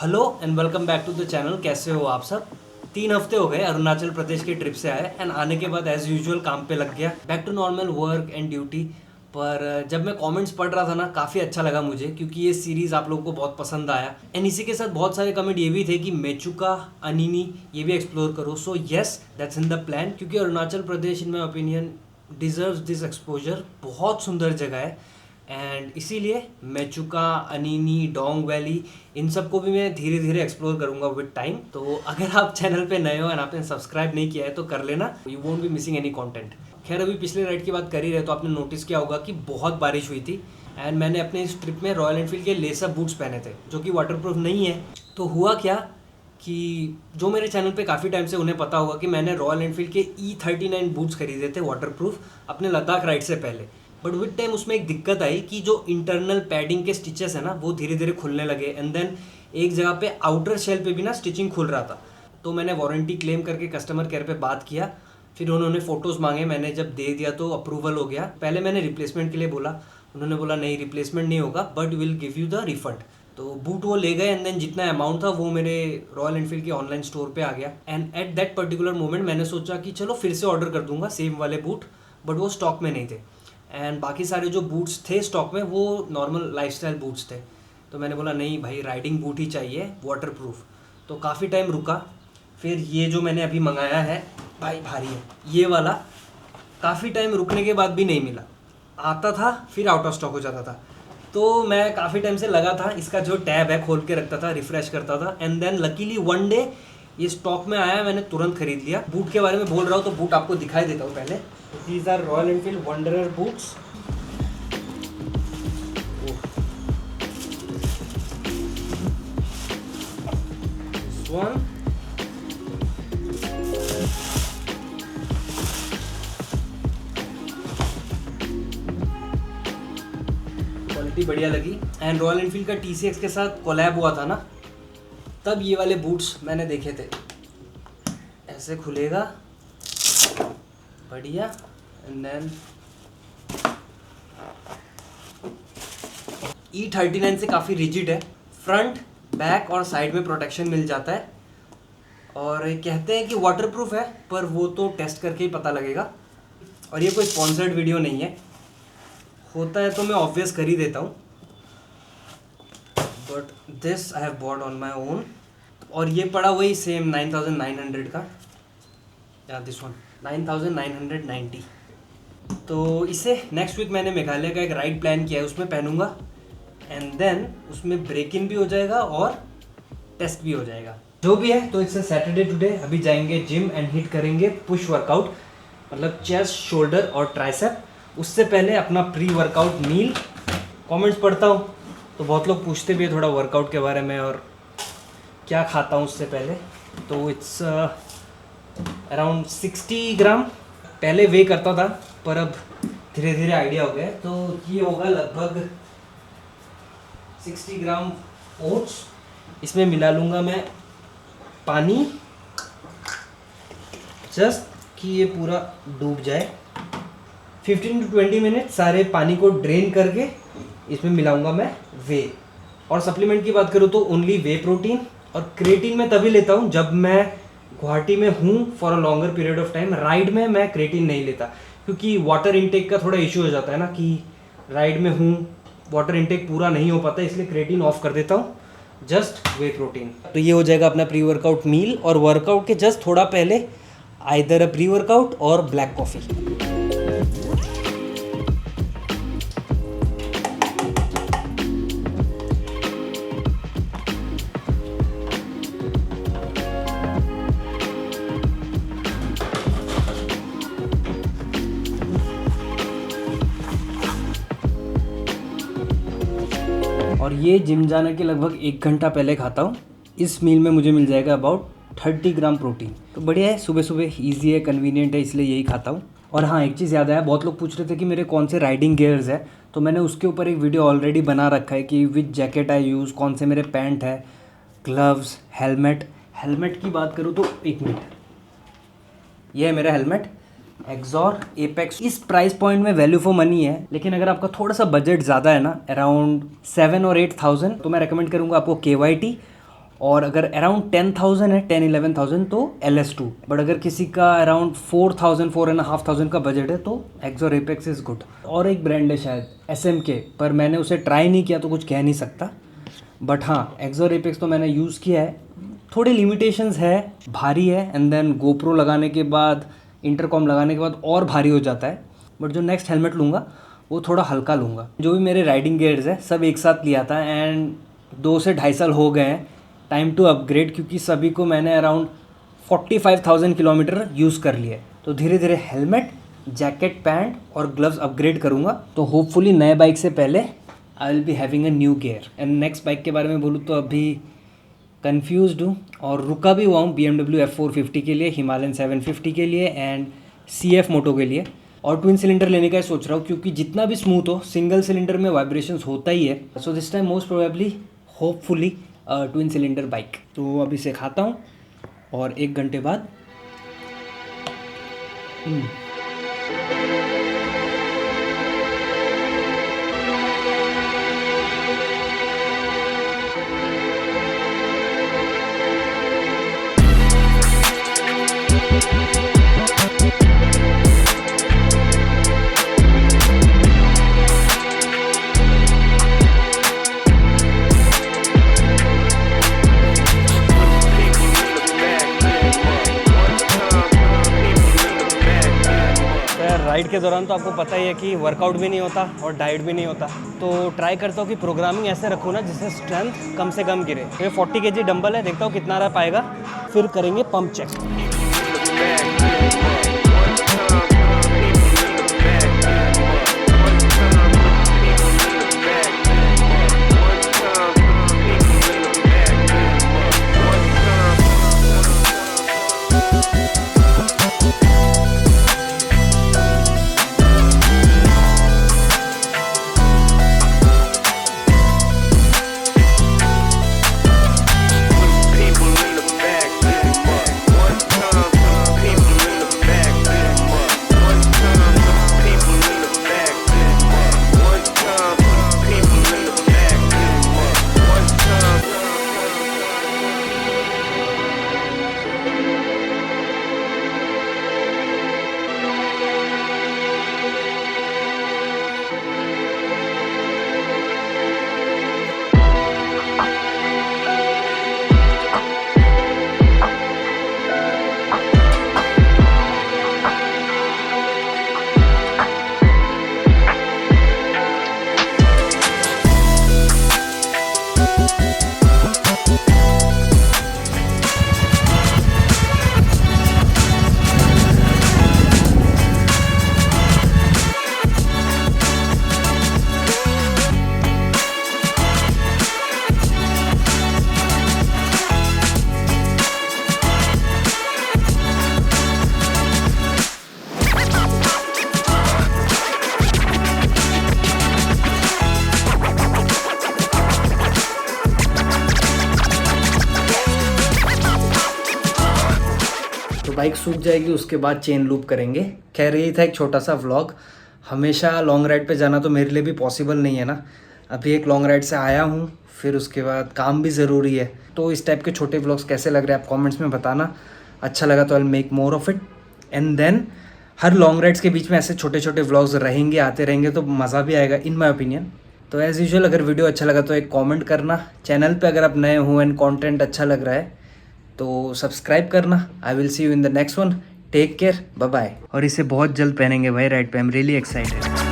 Hello and welcome back to the channel. कैसे हो आप सब? 3 हफ्ते हो गए अरुणाचल प्रदेश की ट्रिप से आए एंड आने के बाद एज यूजुअल काम पे लग गया, back to normal work and duty. पर जब मैं कमेंट्स पढ़ रहा था ना, काफ़ी अच्छा लगा मुझे क्योंकि ये सीरीज़ आप लोगों को बहुत पसंद आया। एंड इसी के साथ बहुत सारे कमेंट ये भी थे कि मेचुका, अनिनी ये भी एक्सप्लोर करो। So yes, that's in the plan क्योंकि Arunachal Pradesh in my opinion deserves this exposure. बहुत सुंदर जगह है एंड इसीलिए मेचुका, अनिनी, डोंग वैली इन सब को भी मैं धीरे धीरे एक्सप्लोर करूंगा विद टाइम। तो अगर आप चैनल पे नए हो एंड आपने सब्सक्राइब नहीं किया है तो कर लेना, you won't be missing any content. खैर, अभी पिछले राइड की बात कर ही रहे तो आपने नोटिस किया होगा कि बहुत बारिश हुई थी एंड मैंने अपने इस ट्रिप में रॉयल एनफील्ड के लेसअप बूट्स पहने थे जो कि वाटरप्रूफ नहीं है। तो हुआ क्या कि जो मेरे चैनल पे काफ़ी टाइम से उन्हें पता होगा कि मैंने रॉयल एनफील्ड के E39 बूट्स खरीदे थे वाटरप्रूफ अपने लद्दाख राइड से पहले। बट विद टाइम उसमें एक दिक्कत आई कि जो इंटरनल पैडिंग के स्टिचेस है ना वो धीरे धीरे खुलने लगे एंड देन एक जगह पे आउटर शेल पे भी ना स्टिचिंग खुल रहा था। तो मैंने वारंटी क्लेम करके कस्टमर केयर पे बात किया, फिर उन्होंने फ़ोटोज़ मांगे, मैंने जब दे दिया तो अप्रूवल हो गया। पहले मैंने रिप्लेसमेंट के लिए बोला, उन्होंने बोला नहीं रिप्लेसमेंट नहीं होगा but will give you the refund. तो बूट वो ले गए एंड देन जितना अमाउंट था वो मेरे रॉयल एनफील्ड के ऑनलाइन स्टोर पे आ गया। And at that particular moment मैंने सोचा कि चलो फिर से ऑर्डर कर दूंगा सेम वाले बूट, बट वो स्टॉक में नहीं थे एंड बाकी सारे जो बूट्स थे स्टॉक में वो नॉर्मल लाइफस्टाइल बूट्स थे। तो मैंने बोला नहीं भाई, राइडिंग बूट ही चाहिए वाटरप्रूफ। तो काफ़ी टाइम रुका, फिर ये जो मैंने अभी मंगाया है भाई भारी है ये वाला, काफ़ी टाइम रुकने के बाद भी नहीं मिला। आता था फिर आउट ऑफ स्टॉक हो जाता था। तो मैं काफ़ी टाइम से लगा था, इसका जो टैब है खोल के रखता था, रिफ्रेश करता था and then luckily one day ये स्टॉक में आया, मैंने तुरंत खरीद लिया। बूट के बारे में बोल रहा हूँ तो बूट आपको दिखाई देता हूँ पहले। These are Royal Enfield Wanderer boots. This one, quality बढ़िया लगी एंड रॉयल एनफील्ड का TCX के साथ कोलैब हुआ था ना, तब ये वाले बूट्स मैंने देखे थे। ऐसे खुलेगा बढ़िया एंड देन E39 से काफ़ी रिजिड है, फ्रंट बैक और साइड में प्रोटेक्शन मिल जाता है और कहते हैं कि वाटरप्रूफ है, पर वो तो टेस्ट करके ही पता लगेगा। और ये कोई स्पॉन्सर्ड वीडियो नहीं है, होता है तो मैं ऑब्वियस कर ही देता हूँ, but this I have bought on my own. और ये पड़ा वही सेम 9900 का, या दिस वन 9990। तो इसे नेक्स्ट वीक मैंने मेघालय का एक राइड प्लान किया है, उसमें पहनूंगा एंड देन उसमें ब्रेक इन भी हो जाएगा और टेस्ट भी हो जाएगा, जो भी है। तो इट्स सैटरडे टुडे, अभी जाएंगे जिम एंड हिट करेंगे पुश वर्कआउट, मतलब चेस्ट, शोल्डर और ट्राइसेप। उससे पहले अपना प्री वर्कआउट मील। कमेंट्स पढ़ता हूँ तो बहुत लोग पूछते भी है थोड़ा वर्कआउट के बारे में और क्या खाता हूँ उससे पहले। तो इट्स अराउंड 60 ग्राम। पहले वे करता था पर अब धीरे धीरे आइडिया हो गया, तो ये होगा लगभग 60 ग्राम ओट्स। इसमें मिला लूँगा मैं पानी, जस्ट कि ये पूरा डूब जाए। 15 to 20 मिनट सारे पानी को ड्रेन करके इसमें मिलाऊंगा मैं वे। और सप्लीमेंट की बात करूँ तो ओनली वे प्रोटीन, और क्रेटीन मैं तभी लेता हूँ जब मैं गुवाहाटी में हूँ for a longer period of time. Ride में मैं क्रेटीन नहीं लेता क्योंकि वाटर इनटेक का थोड़ा इशू हो जाता है ना, कि राइड में हूँ वाटर इनटेक पूरा नहीं हो पाता, इसलिए क्रेटीन ऑफ कर देता हूँ, जस्ट वे प्रोटीन। तो ये हो जाएगा अपना प्री वर्कआउट मील, और वर्कआउट के जस्ट थोड़ा पहले आइदर अ प्री वर्कआउट और ब्लैक कॉफ़ी। और ये जिम जाने के लगभग 1 घंटा पहले खाता हूँ। इस मील में मुझे मिल जाएगा अबाउट 30 ग्राम प्रोटीन। तो बढ़िया है, सुबह सुबह ईजी है, कन्वीनियंट है, इसलिए यही खाता हूँ। और हाँ, एक चीज़ याद आया, बहुत लोग पूछ रहे थे कि मेरे कौन से राइडिंग गियर्स है, तो मैंने उसके ऊपर एक वीडियो ऑलरेडी बना रखा है कि विच जैकेट आई यूज़, कौन से मेरे पैंट है, ग्लव्स, हेलमेट। हेलमेट की बात करूँ तो एक मिनट, ये है मेरा हेलमेट एक्सॉर एपेक्स। इस प्राइस पॉइंट में वैल्यू फॉर मनी है, लेकिन अगर आपका थोड़ा सा बजट ज़्यादा है ना, अराउंड 7 और 8 थाउजेंड, तो मैं रेकमेंड करूँगा आपको KYT और अगर अराउंड 10,000 है, 10-11,000 तो LS2, बट अगर किसी का अराउंड 4,000 4,500 का बजट है तो एक्सोर एपेक्स इज़ गुड। और एक ब्रांड है शायद SMK, पर मैंने उसे ट्राई नहीं किया तो कुछ कह नहीं सकता। बट हाँ, एक्सोर एपेक्स तो मैंने यूज़ किया है, थोड़ी लिमिटेशंस है, भारी है, एंड देन गोप्रो लगाने के बाद, इंटरकॉम लगाने के बाद और भारी हो जाता है। बट जो नेक्स्ट हेलमेट लूँगा वो थोड़ा हल्का लूँगा। जो भी मेरे राइडिंग गियर्स है सब एक साथ लिया था, एंड 2 से 2.5 साल हो गए हैं। टाइम टू अपग्रेड, क्योंकि सभी को मैंने अराउंड 45,000 किलोमीटर यूज़ कर लिया है। तो धीरे धीरे हेलमेट, जैकेट, पैंट और ग्लव्स अपग्रेड करूँगा। तो होपफुली नए बाइक से पहले I will be having a new gear. And next bike के बारे में बोलूँ तो अभी कंफ्यूज्ड हूँ और रुका भी हुआ हूँ BMW F450 के लिए, हिमालयन 750 के लिए एंड CF मोटो के लिए। और ट्विन सिलेंडर लेने का ही सोच रहा हूँ, क्योंकि जितना भी स्मूथ हो, सिंगल सिलेंडर में वाइब्रेशंस होता ही है। So this time most probably hopefully twin cylinder bike. तो अभी से खाता हूँ और 1 घंटे बाद राइड के दौरान तो आपको पता ही है कि वर्कआउट भी नहीं होता और डाइट भी नहीं होता। तो ट्राई करता हूँ कि प्रोग्रामिंग ऐसे रखूँ ना जिससे स्ट्रेंथ कम से कम गिरे। ये 40 kg डंबल है, देखता हूँ कितना रह पाएगा, फिर करेंगे पंप चेक। बाइक सूख जाएगी, उसके बाद चेन लूप करेंगे। खैर यही था एक छोटा सा व्लॉग। हमेशा लॉन्ग राइड पे जाना तो मेरे लिए भी पॉसिबल नहीं है ना। अभी एक लॉन्ग राइड से आया हूँ, फिर उसके बाद काम भी ज़रूरी है। तो इस टाइप के छोटे व्लॉग्स कैसे लग रहे हैं आप कमेंट्स में बताना। अच्छा लगा तो I will make more of it. And then हर लॉन्ग राइड्स के बीच में ऐसे छोटे छोटे व्लॉग्स रहेंगे, आते रहेंगे, तो मज़ा भी आएगा इन माई ओपिनियन। तो एज़ यूजुअल अगर वीडियो अच्छा लगा तो एक कॉमेंट करना। चैनल पर अगर आप नए हो एंड कॉन्टेंट अच्छा लग रहा है तो सब्सक्राइब करना। I will see you in the next one. Take care, bye bye. और इसे बहुत जल्द पहनेंगे भाई राइड पे, आई एम रियली एक्साइटेड।